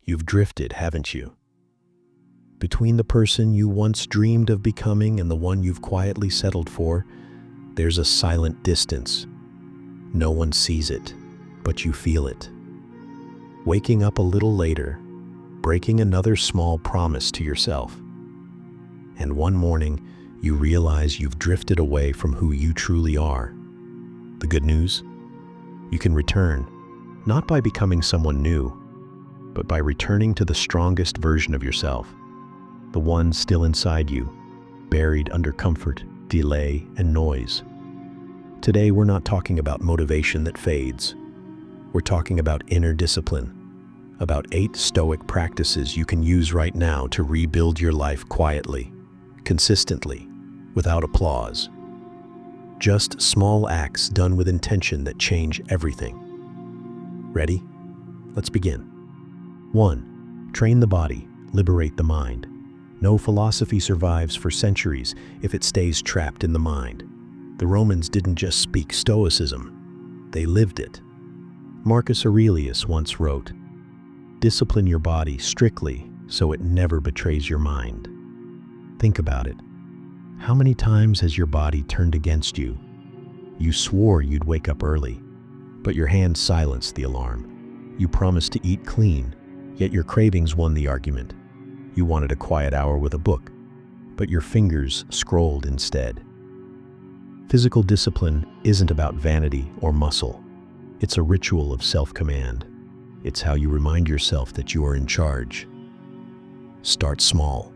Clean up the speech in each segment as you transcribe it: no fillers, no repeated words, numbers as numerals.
You've drifted, haven't you? Between the person you once dreamed of becoming and the one you've quietly settled for, there's a silent distance. No one sees it, but you feel it. Waking up a little later, breaking another small promise to yourself. And one morning, you realize you've drifted away from who you truly are. The good news? You can return, not by becoming someone new, but by returning to the strongest version of yourself, the one still inside you, buried under comfort, delay, and noise. Today, we're not talking about motivation that fades. We're talking about inner discipline, about 8 Stoic practices you can use right now to rebuild your life quietly, consistently, without applause. Just small acts done with intention that change everything. Ready? Let's begin. 1. Train the body, liberate the mind. No philosophy survives for centuries if it stays trapped in the mind. The Romans didn't just speak Stoicism, they lived it. Marcus Aurelius once wrote, "Discipline your body strictly so it never betrays your mind." Think about it. How many times has your body turned against you? You swore you'd wake up early, but your hand silenced the alarm. You promised to eat clean, yet your cravings won the argument. You wanted a quiet hour with a book, but your fingers scrolled instead. Physical discipline isn't about vanity or muscle. It's a ritual of self-command. It's how you remind yourself that you are in charge. Start small.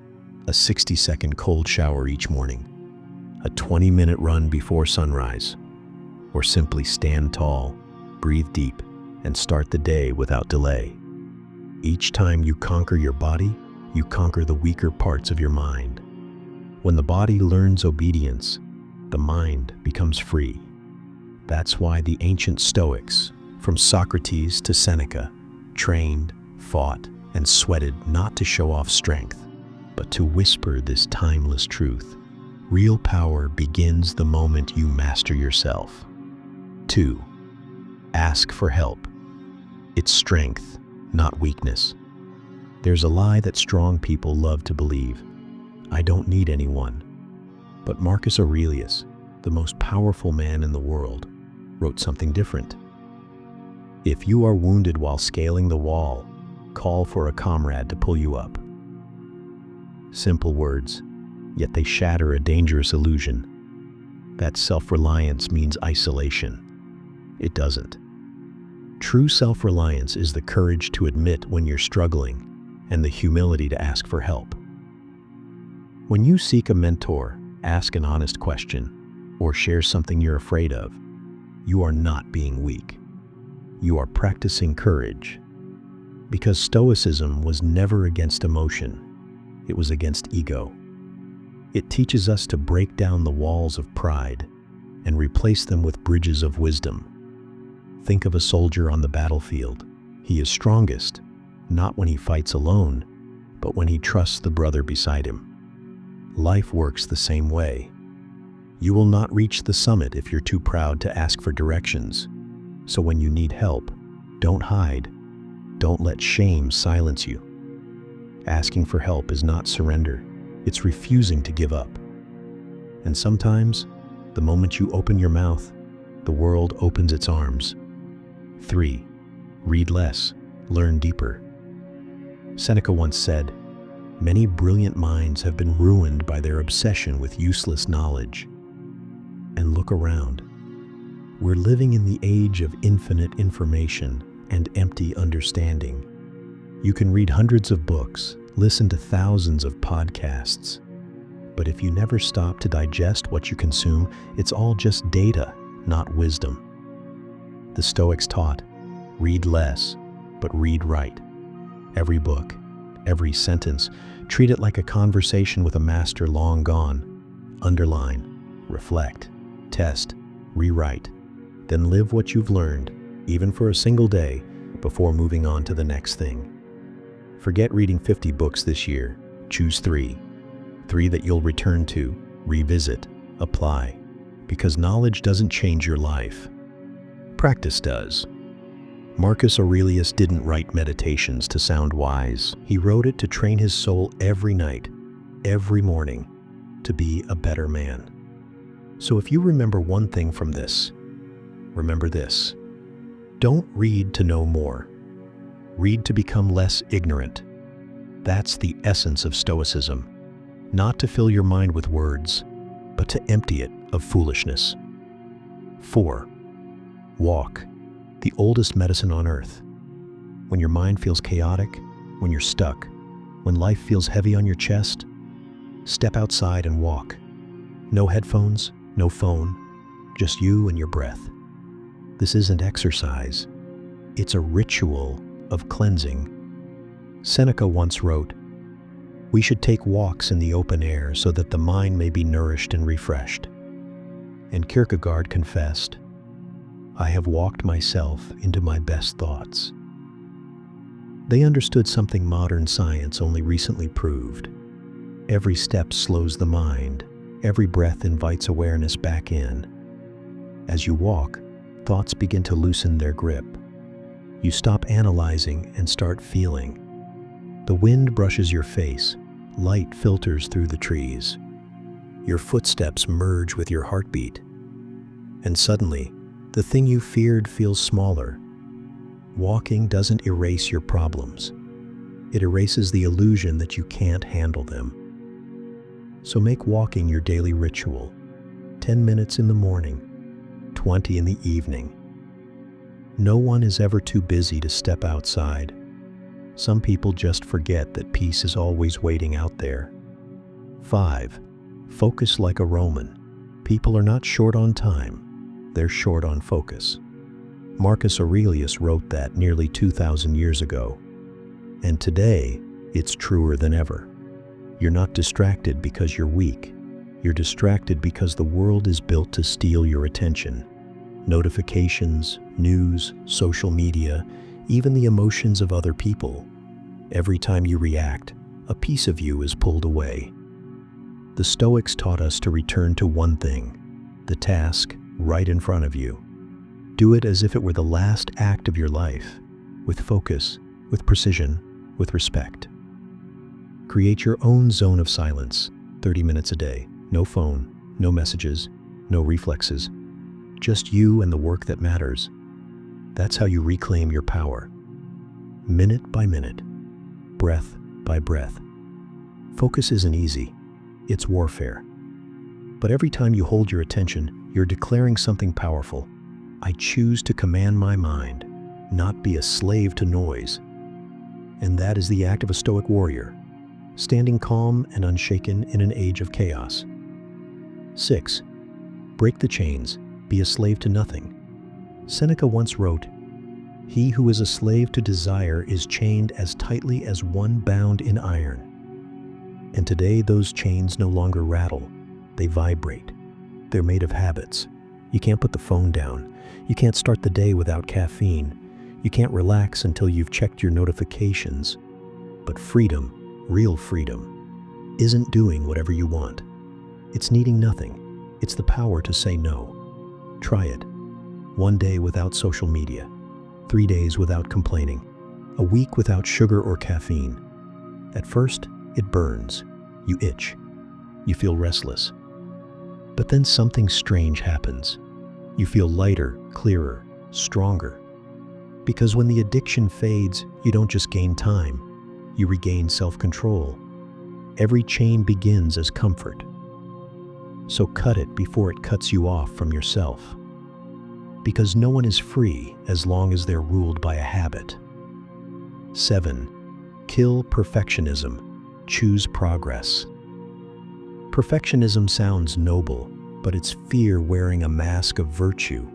A 60-second cold shower each morning, a 20-minute run before sunrise, or simply stand tall, breathe deep, and start the day without delay. Each time you conquer your body, you conquer the weaker parts of your mind. When the body learns obedience, the mind becomes free. That's why the ancient Stoics, from Socrates to Seneca, trained, fought, and sweated not to show off strength, but to whisper this timeless truth. Real power begins the moment you master yourself. 2. Ask for help. It's strength, not weakness. There's a lie that strong people love to believe. I don't need anyone. But Marcus Aurelius, the most powerful man in the world, wrote something different. If you are wounded while scaling the wall, call for a comrade to pull you up. Simple words, yet they shatter a dangerous illusion. That self-reliance means isolation. It doesn't. True self-reliance is the courage to admit when you're struggling and the humility to ask for help. When you seek a mentor, ask an honest question, or share something you're afraid of, you are not being weak. You are practicing courage. Because Stoicism was never against emotion. It was against ego. It teaches us to break down the walls of pride and replace them with bridges of wisdom. Think of a soldier on the battlefield. He is strongest, not when he fights alone, but when he trusts the brother beside him. Life works the same way. You will not reach the summit if you're too proud to ask for directions. So when you need help, don't hide. Don't let shame silence you. Asking for help is not surrender. It's refusing to give up. And sometimes, the moment you open your mouth, the world opens its arms. 3. Read less, learn deeper. Seneca once said, "Many brilliant minds have been ruined by their obsession with useless knowledge." And look around. We're living in the age of infinite information and empty understanding. You can read hundreds of books, listen to thousands of podcasts, but if you never stop to digest what you consume, it's all just data, not wisdom. The Stoics taught, read less, but read right. Every book, every sentence, treat it like a conversation with a master long gone. Underline, reflect, test, rewrite, then live what you've learned, even for a single day, before moving on to the next thing. Forget reading 50 books this year. Choose 3. 3 that you'll return to, revisit, apply. Because knowledge doesn't change your life. Practice does. Marcus Aurelius didn't write meditations to sound wise. He wrote it to train his soul every night, every morning, to be a better man. So if you remember one thing from this, remember this. Don't read to know more. Read to become less ignorant. That's the essence of Stoicism. Not to fill your mind with words, but to empty it of foolishness. 4. Walk, the oldest medicine on earth. When your mind feels chaotic, when you're stuck, when life feels heavy on your chest, step outside and walk. No headphones, no phone, just you and your breath. This isn't exercise. It's a ritual of cleansing. Seneca once wrote, "We should take walks in the open air so that the mind may be nourished and refreshed." And Kierkegaard confessed, "I have walked myself into my best thoughts." They understood something modern science only recently proved. Every step slows the mind. Every breath invites awareness back in. As you walk, thoughts begin to loosen their grip. You stop analyzing and start feeling. The wind brushes your face. Light filters through the trees. Your footsteps merge with your heartbeat. And suddenly, the thing you feared feels smaller. Walking doesn't erase your problems. It erases the illusion that you can't handle them. So make walking your daily ritual. 10 minutes in the morning, 20 in the evening. No one is ever too busy to step outside. Some people just forget that peace is always waiting out there. 5. Focus like a Roman. People are not short on time. They're short on focus. Marcus Aurelius wrote that nearly 2,000 years ago. And today, it's truer than ever. You're not distracted because you're weak. You're distracted because the world is built to steal your attention. Notifications, news, social media, even the emotions of other people. Every time you react, a piece of you is pulled away. The Stoics taught us to return to one thing, the task right in front of you. Do it as if it were the last act of your life, with focus, with precision, with respect. Create your own zone of silence, 30 minutes a day. No phone, no messages, no reflexes. Just you and the work that matters. That's how you reclaim your power. Minute by minute, breath by breath. Focus isn't easy. It's warfare. But every time you hold your attention, you're declaring something powerful. I choose to command my mind, not be a slave to noise. And that is the act of a Stoic warrior, standing calm and unshaken in an age of chaos. 6. Break the chains. Be a slave to nothing. Seneca once wrote, "He who is a slave to desire is chained as tightly as one bound in iron." And today those chains no longer rattle. They vibrate. They're made of habits. You can't put the phone down. You can't start the day without caffeine. You can't relax until you've checked your notifications. But freedom, real freedom, isn't doing whatever you want. It's needing nothing. It's the power to say no. Try it. 1 day without social media. 3 days without complaining. A week without sugar or caffeine. At first, it burns. You itch. You feel restless. But then something strange happens. You feel lighter, clearer, stronger. Because when the addiction fades, you don't just gain time. You regain self-control. Every chain begins as comfort. So cut it before it cuts you off from yourself. Because no one is free as long as they're ruled by a habit. 7. Kill perfectionism. Choose progress. Perfectionism sounds noble, but it's fear wearing a mask of virtue.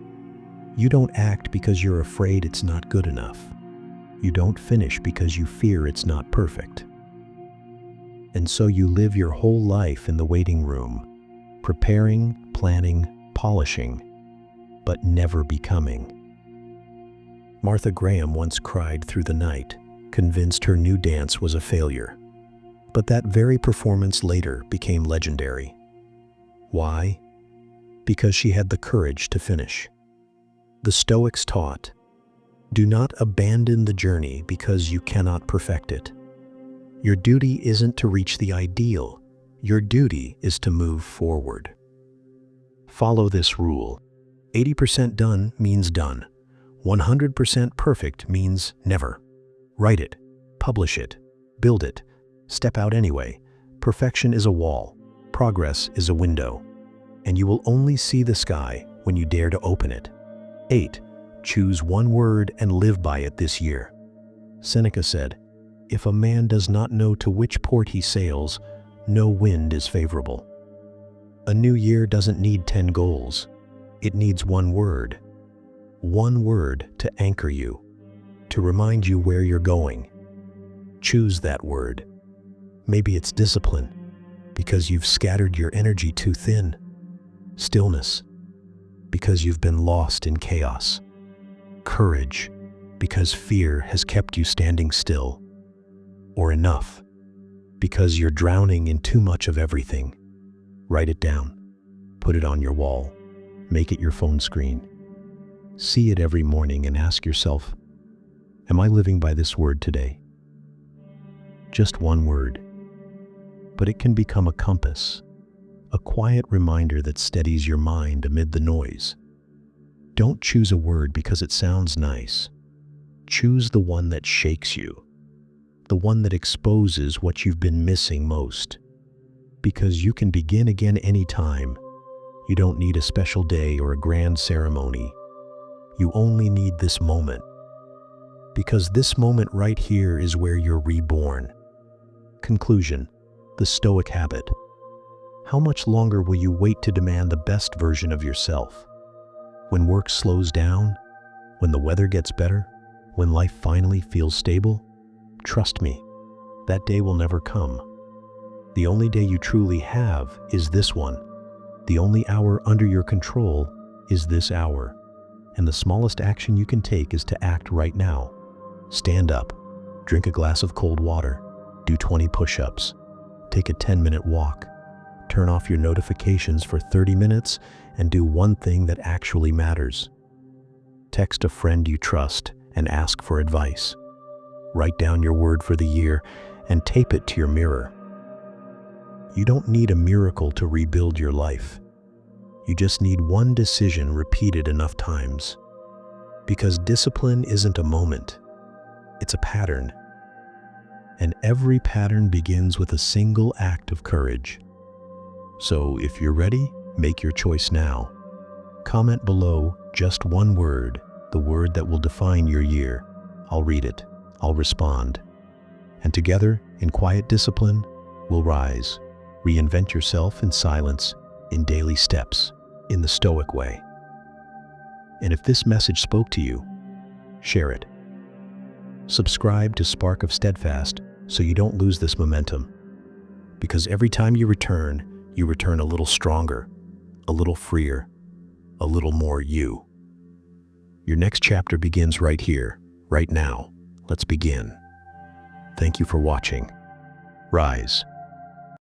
You don't act because you're afraid it's not good enough. You don't finish because you fear it's not perfect. And so you live your whole life in the waiting room, preparing, planning, polishing, but never becoming. Martha Graham once cried through the night, convinced her new dance was a failure. But that very performance later became legendary. Why? Because she had the courage to finish. The Stoics taught, Do not abandon the journey because you cannot perfect it. Your duty isn't to reach the ideal. Your duty is to move forward. Follow this rule. 80% done means done. 100% perfect means never. Write it, publish it, build it, step out anyway. Perfection is a wall. Progress is a window. And you will only see the sky when you dare to open it. 8. Choose one word and live by it this year. Seneca said, "If a man does not know to which port he sails, no wind is favorable." A new year doesn't need 10 goals. It needs one word. One word to anchor you, to remind you where you're going. Choose that word. Maybe it's discipline, because you've scattered your energy too thin. Stillness, because you've been lost in chaos. Courage, because fear has kept you standing still. Or enough, because you're drowning in too much of everything. Write it down. Put it on your wall. Make it your phone screen. See it every morning and ask yourself, am I living by this word today? Just one word. But it can become a compass, a quiet reminder that steadies your mind amid the noise. Don't choose a word because it sounds nice. Choose the one that shakes you, the one that exposes what you've been missing most. Because you can begin again anytime. You don't need a special day or a grand ceremony. You only need this moment. Because this moment right here is where you're reborn. Conclusion: the Stoic habit. How much longer will you wait to demand the best version of yourself? When work slows down? When the weather gets better? When life finally feels stable? Trust me, that day will never come. The only day you truly have is this one. The only hour under your control is this hour. And the smallest action you can take is to act right now. Stand up, drink a glass of cold water, do 20 push-ups, take a 10-minute walk, turn off your notifications for 30 minutes, and do one thing that actually matters. Text a friend you trust and ask for advice. Write down your word for the year and tape it to your mirror. You don't need a miracle to rebuild your life. You just need one decision repeated enough times. Because discipline isn't a moment, it's a pattern. And every pattern begins with a single act of courage. So if you're ready, make your choice now. Comment below just one word, the word that will define your year. I'll read it, I'll respond. And together, in quiet discipline, we'll rise. Reinvent yourself in silence, in daily steps, in the Stoic way. And if this message spoke to you, share it. Subscribe to Spark of Steadfast so you don't lose this momentum. Because every time you return a little stronger, a little freer, a little more you. Your next chapter begins right here, right now. Let's begin. Thank you for watching. Rise.